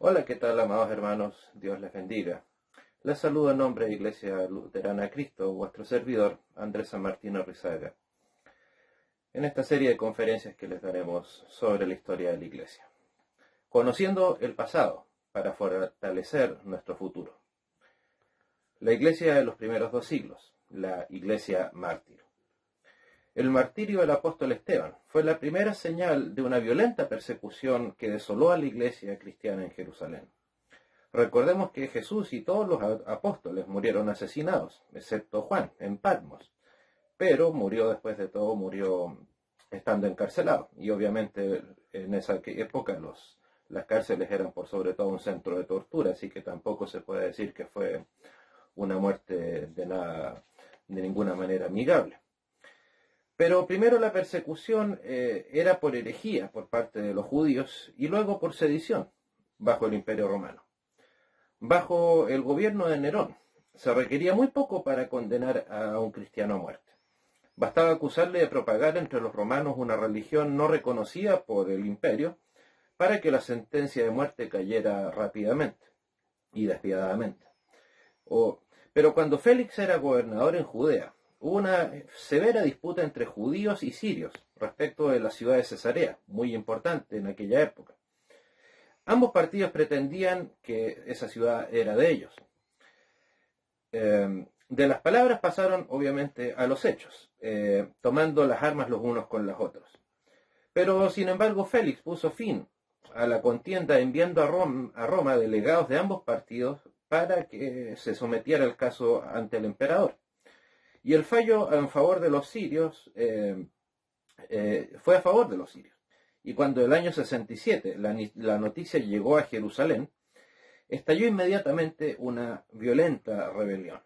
Hola, ¿qué tal, amados hermanos? Dios les bendiga. Les saludo en nombre de Iglesia Luterana Cristo, vuestro servidor, Andrés San Martino Rizaga, en esta serie de conferencias que les daremos sobre la historia de la Iglesia, conociendo el pasado para fortalecer nuestro futuro. La Iglesia de los primeros 2 siglos, la Iglesia mártir. El martirio del apóstol Esteban fue la primera señal de una violenta persecución que desoló a la Iglesia cristiana en Jerusalén. Recordemos que Jesús y todos los apóstoles murieron asesinados, excepto Juan, en Patmos, pero murió después de todo, murió estando encarcelado, y obviamente en esa época las cárceles eran por sobre todo un centro de tortura, así que tampoco se puede decir que fue una muerte de ninguna manera amigable. Pero primero la persecución era por herejía por parte de los judíos y luego por sedición bajo el Imperio Romano. Bajo el gobierno de Nerón, se requería muy poco para condenar a un cristiano a muerte. Bastaba acusarle de propagar entre los romanos una religión no reconocida por el imperio para que la sentencia de muerte cayera rápidamente y despiadadamente. Pero cuando Félix era gobernador en Judea, hubo una severa disputa entre judíos y sirios respecto de la ciudad de Cesarea, muy importante en aquella época. Ambos partidos pretendían que esa ciudad era de ellos. De las palabras pasaron, obviamente, a los hechos, tomando las armas los unos con los otros. Pero, sin embargo, Félix puso fin a la contienda enviando a Roma delegados de ambos partidos para que se sometiera el caso ante el emperador. Y el fallo en favor de los sirios fue a favor de los sirios. Y cuando el año 67 la noticia llegó a Jerusalén, estalló inmediatamente una violenta rebelión.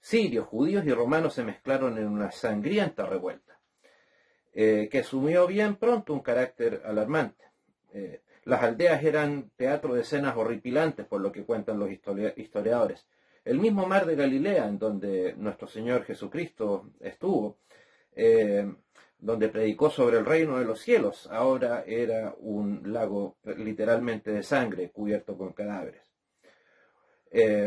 Sirios, judíos y romanos se mezclaron en una sangrienta revuelta, que asumió bien pronto un carácter alarmante. Las aldeas eran teatro de escenas horripilantes, por lo que cuentan los historiadores. El mismo mar de Galilea, en donde nuestro Señor Jesucristo estuvo, donde predicó sobre el reino de los cielos, ahora era un lago literalmente de sangre cubierto con cadáveres.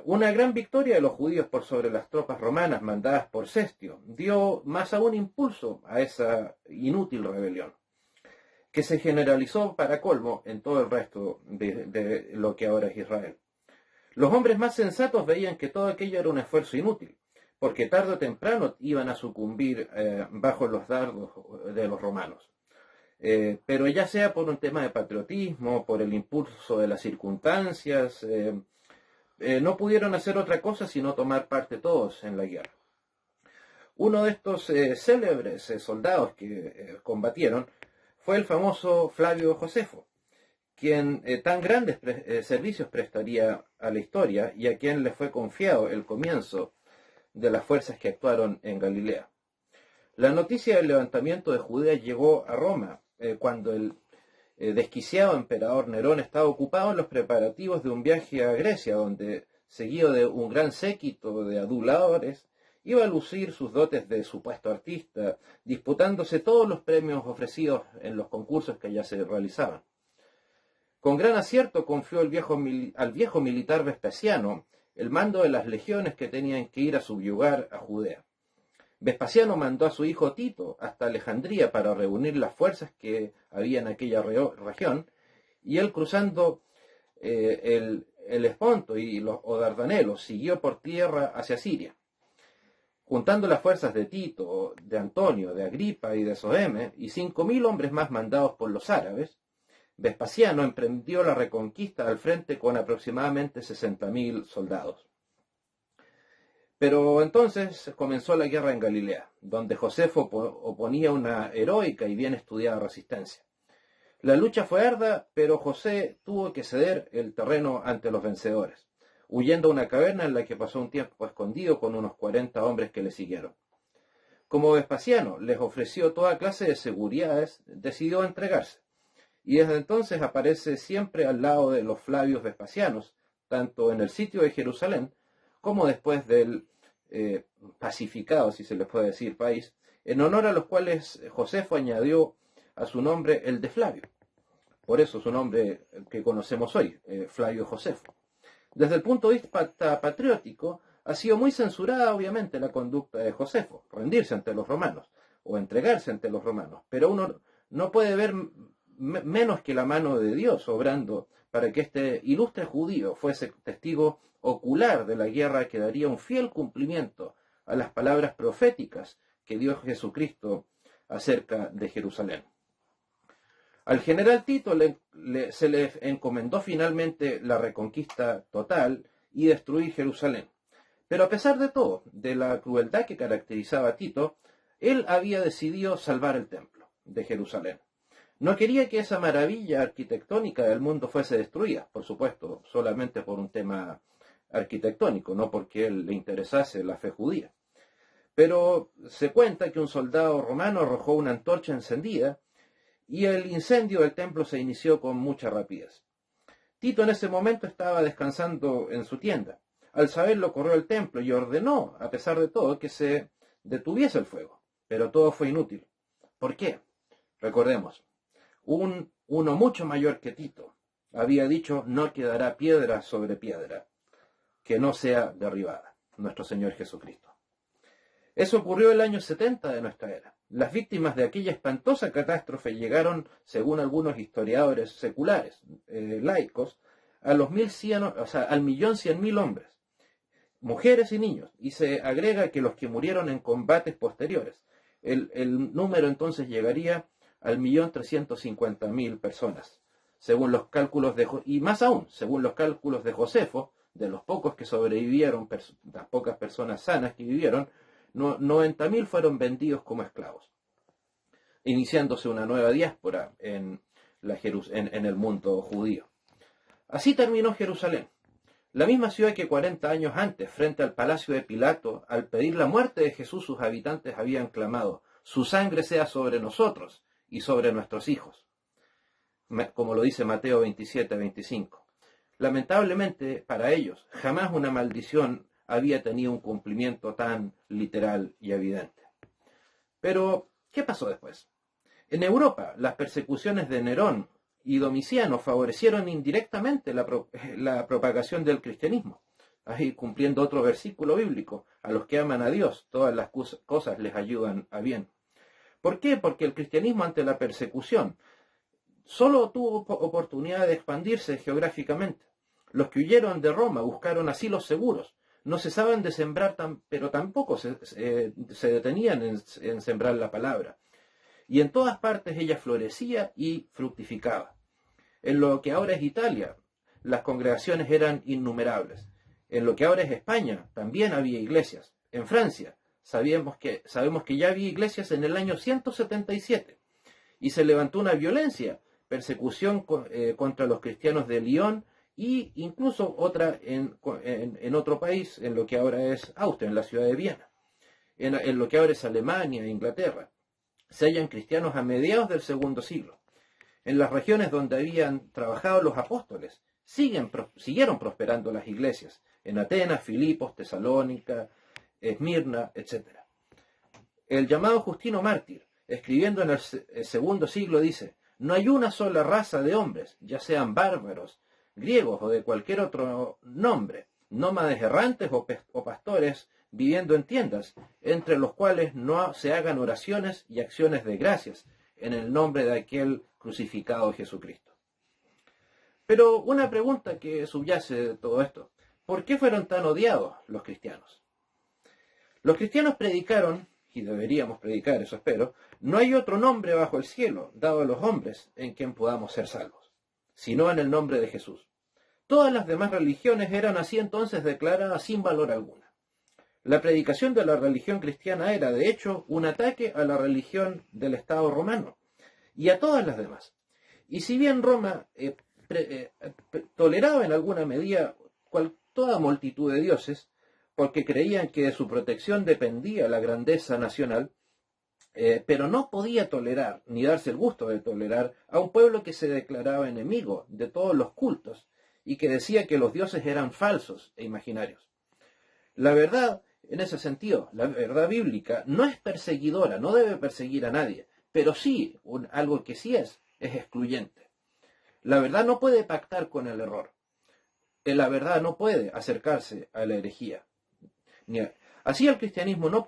Una gran victoria de los judíos por sobre las tropas romanas mandadas por Cestio dio más aún impulso a esa inútil rebelión, que se generalizó para colmo en todo el resto de lo que ahora es Israel. Los hombres más sensatos veían que todo aquello era un esfuerzo inútil, porque tarde o temprano iban a sucumbir bajo los dardos de los romanos. Pero ya sea por un tema de patriotismo, por el impulso de las circunstancias, no pudieron hacer otra cosa sino tomar parte todos en la guerra. Uno de estos célebres soldados que combatieron fue el famoso Flavio Josefo, quien tan grandes servicios prestaría a la historia y a quien le fue confiado el comienzo de las fuerzas que actuaron en Galilea. La noticia del levantamiento de Judea llegó a Roma cuando el desquiciado emperador Nerón estaba ocupado en los preparativos de un viaje a Grecia, donde, seguido de un gran séquito de aduladores, iba a lucir sus dotes de supuesto artista, disputándose todos los premios ofrecidos en los concursos que ya se realizaban. Con gran acierto confió al viejo militar Vespasiano el mando de las legiones que tenían que ir a subyugar a Judea. Vespasiano mandó a su hijo Tito hasta Alejandría para reunir las fuerzas que había en aquella región, y él, cruzando el Esponto y los Dardanelos, siguió por tierra hacia Siria. Juntando las fuerzas de Tito, de Antonio, de Agripa y de Soeme, y 5.000 hombres más mandados por los árabes, Vespasiano emprendió la reconquista al frente con aproximadamente 60.000 soldados. Pero entonces comenzó la guerra en Galilea, donde Josefo oponía una heroica y bien estudiada resistencia. La lucha fue ardua, pero José tuvo que ceder el terreno ante los vencedores, huyendo a una caverna en la que pasó un tiempo escondido con unos 40 hombres que le siguieron. Como Vespasiano les ofreció toda clase de seguridades, decidió entregarse, y desde entonces aparece siempre al lado de los Flavios Vespasianos, tanto en el sitio de Jerusalén como después del pacificado, si se les puede decir, país, en honor a los cuales Josefo añadió a su nombre el de Flavio. Por eso su nombre que conocemos hoy, Flavio Josefo. Desde el punto de vista patriótico, ha sido muy censurada obviamente la conducta de Josefo, rendirse ante los romanos o entregarse ante los romanos, pero uno no puede ver menos que la mano de Dios obrando para que este ilustre judío fuese testigo ocular de la guerra que daría un fiel cumplimiento a las palabras proféticas que dio Jesucristo acerca de Jerusalén. Al general Tito se le encomendó finalmente la reconquista total y destruir Jerusalén. Pero a pesar de todo, de la crueldad que caracterizaba a Tito, él había decidido salvar el templo de Jerusalén. No quería que esa maravilla arquitectónica del mundo fuese destruida, por supuesto, solamente por un tema arquitectónico, no porque él le interesase la fe judía. Pero se cuenta que un soldado romano arrojó una antorcha encendida y el incendio del templo se inició con mucha rapidez. Tito en ese momento estaba descansando en su tienda. Al saberlo corrió al templo y ordenó, a pesar de todo, que se detuviese el fuego. Pero todo fue inútil. ¿Por qué? Recordemos, uno mucho mayor que Tito había dicho: no quedará piedra sobre piedra que no sea derribada, nuestro Señor Jesucristo. Eso ocurrió el año 70 de nuestra era. Las víctimas de aquella espantosa catástrofe llegaron, según algunos historiadores seculares, laicos, a los 1.100.000, o sea, al 1.100.000 hombres, mujeres y niños, y se agrega que los que murieron en combates posteriores. El número entonces llegaría al 1.350.000 personas, según los cálculos y más aún, según los cálculos de Josefo, de los pocos que sobrevivieron, las pocas personas sanas que vivieron, 90.000 fueron vendidos como esclavos, iniciándose una nueva diáspora en el mundo judío. Así terminó Jerusalén, la misma ciudad que 40 años antes, frente al palacio de Pilato, al pedir la muerte de Jesús, sus habitantes habían clamado: su sangre sea sobre nosotros y sobre nuestros hijos, como lo dice Mateo 27-25. Lamentablemente para ellos, jamás una maldición había tenido un cumplimiento tan literal y evidente. Pero, ¿qué pasó después? En Europa, las persecuciones de Nerón y Domiciano favorecieron indirectamente la propagación del cristianismo. Ahí, cumpliendo otro versículo bíblico: a los que aman a Dios, todas las cosas les ayudan a bien. ¿Por qué? Porque el cristianismo, ante la persecución, solo tuvo oportunidad de expandirse geográficamente. Los que huyeron de Roma buscaron asilos seguros. No cesaban de sembrar, pero tampoco se detenían en sembrar la palabra. Y en todas partes ella florecía y fructificaba. En lo que ahora es Italia, las congregaciones eran innumerables. En lo que ahora es España, también había iglesias. En Francia, sabemos que ya había iglesias en el año 177. Y se levantó una violencia, persecución contra los cristianos de Lyon, y incluso otra en otro país, en lo que ahora es Austria, en la ciudad de Viena, en lo que ahora es Alemania e Inglaterra. Se hallan cristianos a mediados del segundo siglo. En las regiones donde habían trabajado los apóstoles, siguieron prosperando las iglesias, en Atenas, Filipos, Tesalónica, Esmirna, etc. El llamado Justino Mártir, escribiendo en el segundo siglo, dice: no hay una sola raza de hombres, ya sean bárbaros, griegos o de cualquier otro nombre, nómades errantes o pastores viviendo en tiendas, entre los cuales no se hagan oraciones y acciones de gracias en el nombre de aquel crucificado Jesucristo. Pero una pregunta que subyace de todo esto: ¿por qué fueron tan odiados los cristianos? Los cristianos predicaron, y deberíamos predicar, eso espero: no hay otro nombre bajo el cielo dado a los hombres en quien podamos ser salvos, sino en el nombre de Jesús. Todas las demás religiones eran así entonces declaradas sin valor alguno. La predicación de la religión cristiana era, de hecho, un ataque a la religión del Estado romano y a todas las demás. Y si bien Roma toleraba en alguna medida toda multitud de dioses, porque creían que de su protección dependía la grandeza nacional, pero no podía tolerar, ni darse el gusto de tolerar, a un pueblo que se declaraba enemigo de todos los cultos y que decía que los dioses eran falsos e imaginarios. La verdad, en ese sentido, la verdad bíblica no es perseguidora, no debe perseguir a nadie, pero sí, algo que sí es excluyente. La verdad no puede pactar con el error. La verdad no puede acercarse a la herejía. Así el cristianismo no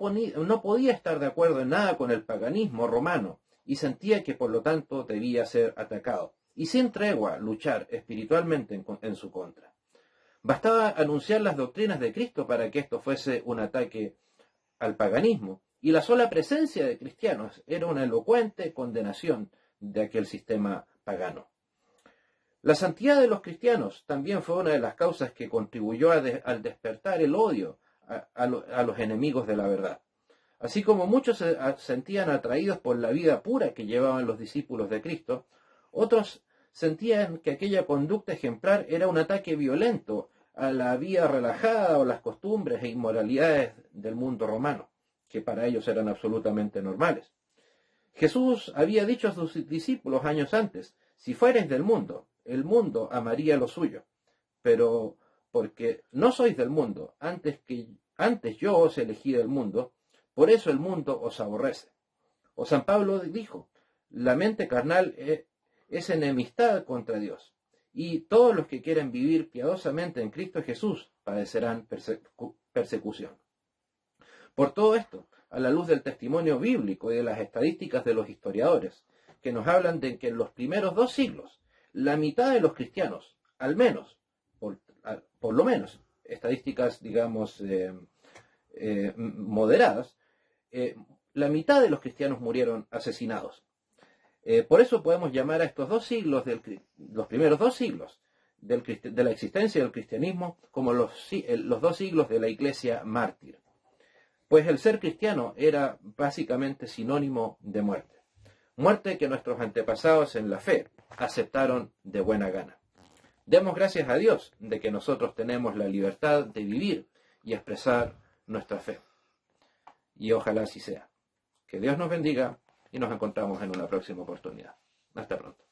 podía estar de acuerdo en nada con el paganismo romano y sentía que por lo tanto debía ser atacado y sin tregua luchar espiritualmente en su contra. Bastaba anunciar las doctrinas de Cristo para que esto fuese un ataque al paganismo, y la sola presencia de cristianos era una elocuente condenación de aquel sistema pagano. La santidad de los cristianos también fue una de las causas que contribuyó al despertar el odio a los enemigos de la verdad. Así como muchos se sentían atraídos por la vida pura que llevaban los discípulos de Cristo, otros sentían que aquella conducta ejemplar era un ataque violento a la vida relajada o las costumbres e inmoralidades del mundo romano, que para ellos eran absolutamente normales. Jesús había dicho a sus discípulos años antes: si fuereis del mundo, el mundo amaría lo suyo, pero porque no sois del mundo, antes yo os elegí del mundo, por eso el mundo os aborrece. O San Pablo dijo: la mente carnal es enemistad contra Dios, y todos los que quieren vivir piadosamente en Cristo Jesús padecerán persecución. Por todo esto, a la luz del testimonio bíblico y de las estadísticas de los historiadores, que nos hablan de que en los primeros 2 siglos, la mitad de los cristianos, al menos, por lo menos, estadísticas, digamos, moderadas, la mitad de los cristianos murieron asesinados. Por eso podemos llamar a estos 2 siglos, los primeros 2 siglos de la existencia del cristianismo, como los 2 siglos de la iglesia mártir. Pues el ser cristiano era básicamente sinónimo de muerte. Muerte que nuestros antepasados en la fe aceptaron de buena gana. Demos gracias a Dios de que nosotros tenemos la libertad de vivir y expresar nuestra fe. Y ojalá así sea. Que Dios nos bendiga y nos encontramos en una próxima oportunidad. Hasta pronto.